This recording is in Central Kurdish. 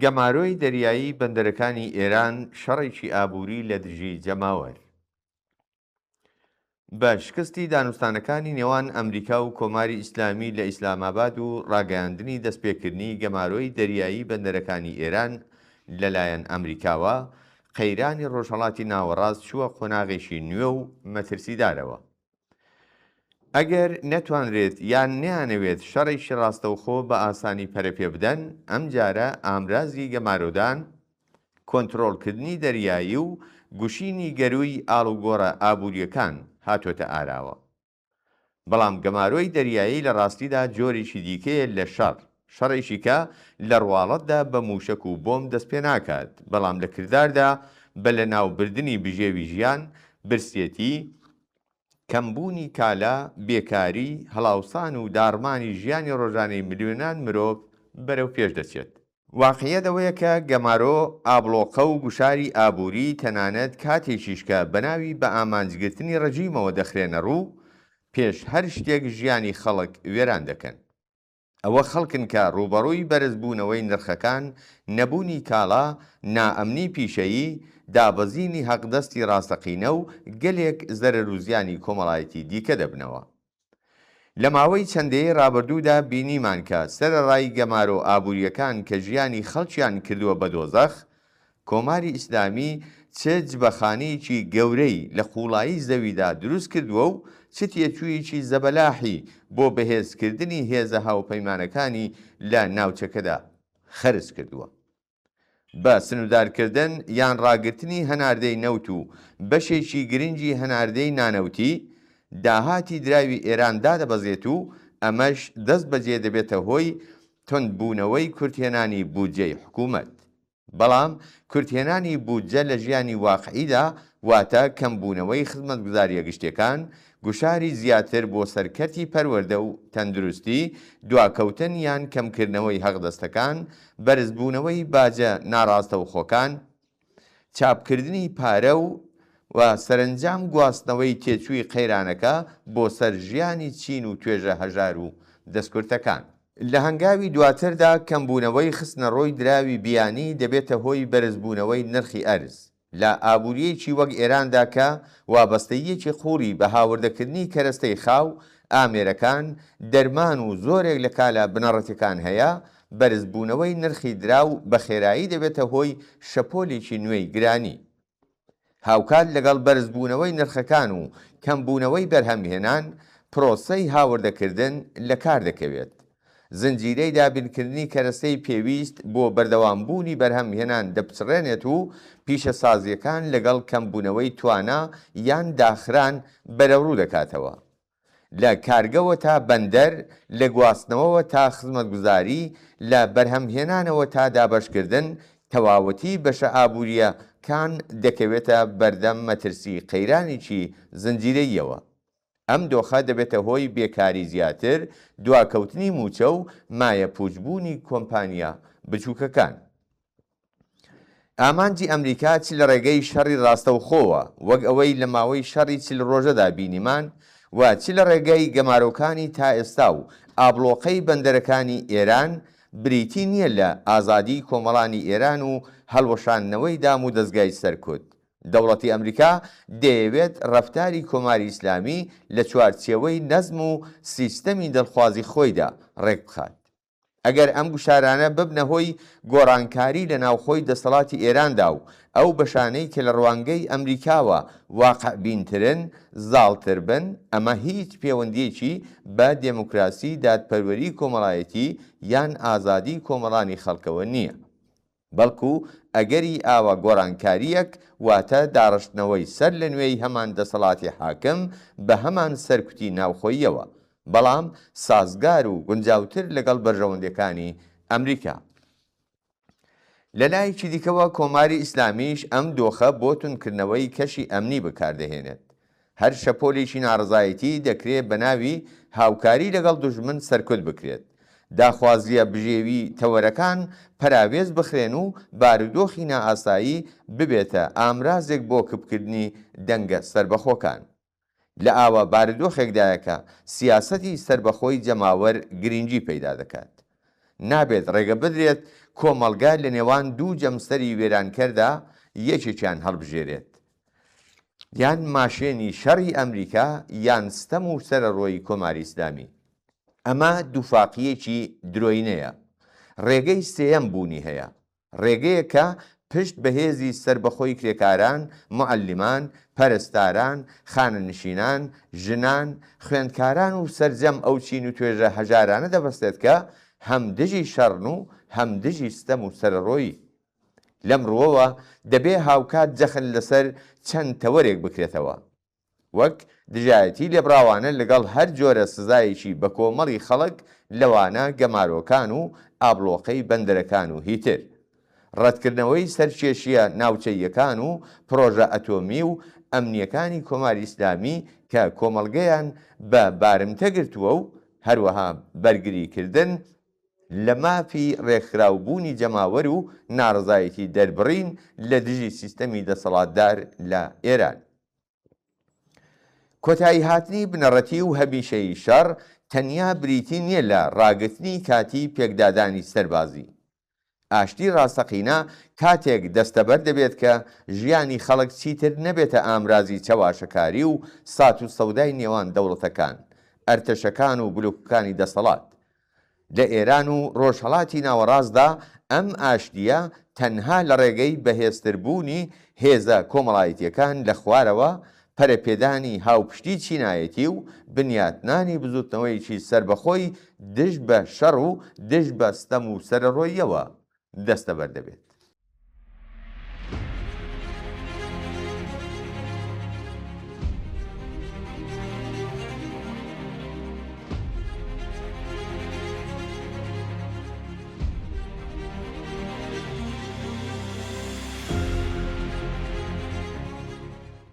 گەمارۆی دەریایی بەندەرەکانی ئێران شەڕێکی ئابووری لە دژی جەماوەر. بە شکستی دانوستانەکانی نێوان ئەمریکا و کۆماری ئیسلامی لە ئیسلاماباد و ڕاگەیاندنی دەستپێکردنی گەمارۆی دەریایی بەندەرەکانی ئێران لەلایەن ئەمریکاوە، قەیرانی ڕۆژهەڵاتی ناوەڕاست چووە قۆناغێکی نوێ و مەترسیدارەوە. ئەگەر نەتوانرێت یان نەیانەوێت شەڕێکی ڕاستەوخۆ بە ئاسانی پەرەپێ بدەن، ئەم جارە ئامرازی گەمارۆدان، کۆنتڕۆڵکردنی دەریایی و گوشینی گەروی ئاڵوگۆڕە ئابووریەکان هاتوۆتە ئاراوە. بەڵام گەمارۆی دەریایی لە ڕاستیدا جۆرێکی دیکەیە لە شەڕێکی کە لە ڕواڵەتدا بە موشک و بۆم دەست پێ ناکات، بەڵام لە کرداردا بە لە ناوبردنی بژێوی ژیان، برسێتی، کەمبوونی کالا، بێکاری، هەڵاوسان و داڕمانی ژیانی ڕۆژانەی ملیۆنان مرۆڤ بەرەو پێش دەچێت. واقعیەت ئەوەیە کە گەمارۆ، ئابڵۆقە و گوشاری ئابووری تەنانەت کاتێکیش کە بەناوی بە ئامانجگرتنی ڕەجیمەوە دەخرێنە ڕوو، پێش هەر شتێک ژیانی خەڵک وێران دەکەن. ئەوە خەڵکن کە ڕوبەڕووی بەرزبوونەوەی نرخەکان، نەبوونی کاڵا، نائەمنی پیشەیی، دابەزینی حەقدەستی ڕاستەقینە و گەلێک زەرەر و زیانی کۆمەڵایەتی دیکە دەبنەوە. لە ماوەی چەندەیە ڕابردوودا بینیمان کە سەرەڕای گەمارۆ ئابووریەکان کە ژیانی خەڵکیان کردووە بە دۆزەخ، کۆماری ئیسلامی چ جبەخانەیەکی گەورەی لە قوڵایی زەویدا دروست کردووە و چ تێچوویەکی زەبەلاحی بۆ بەهێزکردنی هێزە هاوپەیمانەکانی لە ناوچەکەدا خەرج کردووە. بە سنوودارکردن یان ڕاگرتنی هەناردەی نەوت و بەشێکی گرنگی هەناردەی نانەوتی داهاتی دراوی ئێران دادەبەزێت و ئەمەش دەست بەجێ دەبێتە هۆی تۆندبوونەوەی کورتهێنانی بودجەی حکوومەت. بەڵام کورتهێنانی بودجە لە ژیانی واقعیدا واتە کەمبوونەوەی خزمەتگوزاریە گشتەکان، گوشاری زیاتر بۆ سەرکەرتی پەروەردە و تەندروستی، دواکەوتن یان کەمکردنەوەی حەقدەستەکان، بەرزبوونەوەی باجە ناڕاستەوخۆکان، چاپکردنی پارە و سەرنجام گواستنەوەی تێچووی قەیرانەکە بۆ سەر ژیانی چین و توێژە هەژار و دەستکورتەکان. لە هەنگاوی دواتردا کەمبوونەوەی خستنە ڕۆی دراوی بیانی دەبێتە هۆی بەرزبوونەوەی نرخی ئەرز لە ئابووریەکی وەک ئێراندا کە وابەستەیەکی قوڕی بە هاوردەکردنی کەرەستەی خاو، ئامێرەکان، دەرمان و زۆرێک لە کالا بنەڕەتەکان هەیە. بەرزبوونەوەی نرخی دراو بە خێرایی دەبێتە هۆی شەپۆلێکی نوێی گرانی. هاوکات لەگەڵ بەرزبوونەوەی نرخەکان و کەمبوونەوەی بەرهەمهێنان، پرۆسەی هاوردەکردن لە کار دەکەوێت. زنجیرەی دابینکردنی کەرەستەی پێویست بۆ بەردەوامبوونی بەرهەمهێنان دەپچڕێنێت و پیشەسازیەکان لەگەڵ کەمبوونەوەی توانە یان داخران بەرەوڕوو دەکاتەوە. لە کارگەوە تا بەندەر، لە گواستنەوەوە تا خزمەتگوزاری، لە بەرهەمهێنانەوە تا دابەشکردن، تەواوەتی بەشە ئابووریەکان دەکەوێتە بەردەم مەترسی قەیرانێکی زنجیرەیەوە. ئەم دۆخە دەبێتە هۆی بێکاری زیاتر، دواکەوتنی موچە و مایە پوچبوونی کۆمپانیا بچووکەکان. ئامانجی ئەمریکا چ لە ڕێگەی شەڕی ڕاستەوخۆوە وەک ئەوەی لە ماوەی شەڕی چل ڕۆژەدا بینیمان، و چ لە ڕێگەی گەمارۆکانی تا ئێستا و ئابڵۆقەی بەندەرەکانی ئێران بریتی نییە لە ئازادی کۆمەڵانی ئێران و هەڵوەشاندنەوەی دام و دەستگای سەرکوت. دەوڵەتی ئەمریکا دەیەوێت ڕەفتاری کۆماری ئیسلامی لە چوارچێوەی نەزم و سیستەمی دڵخوازی خۆیدا ڕێک بخات. ئەگەر ئەم گوشارانە ببنە هۆی گۆڕانکاری لە ناوخۆی دەسەڵاتی ئێراندا و ئەو بەشانەی کە لە ڕوانگەی ئەمریکاوە واقعبینترن زاڵتر بن، ئەمە هیچ پەیوەندیەکی بە دێموکراسی، دادپەروەری کۆمەڵایەتی یان ئازادی کۆمەڵانی خەڵکەوە نییە، بەڵکو ئەگەری ئاوە گۆڕانکاریەک واتە داڕشتنەوەی سەر لە نوێی هەمان دەسەڵاتی حاکم بە هەمان سەرکوتی ناوخۆییەوە، بەڵام سازگار و گونجاوتر لەگەڵ بەرژەوەندەکانی ئەمریکا. لە لایەکی دیکەوە کۆماری ئیسلامیش ئەم دۆخە بۆ تونکردنەوەی کەشی ئەمنی بەکاردەهێنێت. هەر شەپۆلێکی ناڕزایەتی دەکرێت بە ناوی هاوکاری لەگەڵ دوژمن سەرکوت بکرێت. داخوازیە بژێوی تەوەرەکان پەراوێز بخرێن و بارودۆخی نائاسایی ببێتە ئامرازێک بۆ کبکردنی دەنگە سەربەخۆکان. لە ئاوە بارودۆخێکدایەکە سیاسەتی سەربەخۆی جەماوەر گرنگی پەیدا دەکات. نابێت ڕێگە بدرێت کۆمەڵگا لە نێوان دوو جەمسەری وێرانکەردا یەکێکیان هەڵبژێرێت، یان ماشێنی شەڕی ئەمریکا یان ستەم و سەرەڕۆی کۆماری ئیسلامی. ئەمە دووفاقیەکی درۆینەیە. ڕێگەی سێیەم بوونی هەیە، ڕێگەیە کە پشت بەهێزی سربەخۆی کرێکاران، معەلیمان، پەرستاران، خانەنشینان، ژنان، خوێندکاران و سەرجەم ئەو چین و توێژە هەژارانە دەبەستێت کە هەم دژی شەڕن و هەم دژی ستەم و سەرەڕۆیی. لەم ڕووەوە دەبێ هاوکات جەخن لەسەر چەند تەوەرێک بکرێتەوە، وەک دژایەتی لێبراوانە لەگەڵ هەر جۆرە سزایەکی بە کۆمەڵی خەڵک لەوانە گەمارۆکان و ئابلۆقەی بەندەرەکان و هیتر، ڕەتکردنەوەی سەرکێشیە ناوچەیەکان و پرۆژە ئەتۆمی و ئەمنیەکانی کۆماری ئیسلامی کە کۆمەڵگەیان بە بارمتە گرتووە و هەروەها بەرگریکردن لە مافی ڕێکخراوبوونی جەماوەر و ناڕزایەتی دەربڕین لە دژی سیستەمی دەسەڵاتدار لە ئێران. کۆتایی هاتنی بنەڕەتی و هەمیشەی شەڕ تەنیا بریتی نییە لە ڕاگرتنی کاتی پێکدادانی سەربازی. ئاشتی ڕاستەقینە کاتێک دەستەبەر دەبێت کە ژیانی خەڵک چیتر نەبێتە ئامرازی چەواشەکاری و سات و سەودای نێوان دەوڵەتەکان، ئەرتەشەکان و بلوکەکانی دەسەڵات. لە ئێران و ڕۆژهەڵاتی ناوەڕاستدا ئەم ئاشتیە تەنها لە ڕێگەی بەهێزتربوونی هێزە کۆمەڵایەتیەکان لە خوارەوە، پەرەپێدانی هاوپشتی چینایەتی و بنیاتنانی بزوتنەوەیکی سربەخۆی دژ بە شەڕ و دژ بە ستەم و سەرەڕۆییەوە دەستەبەر دەبێت.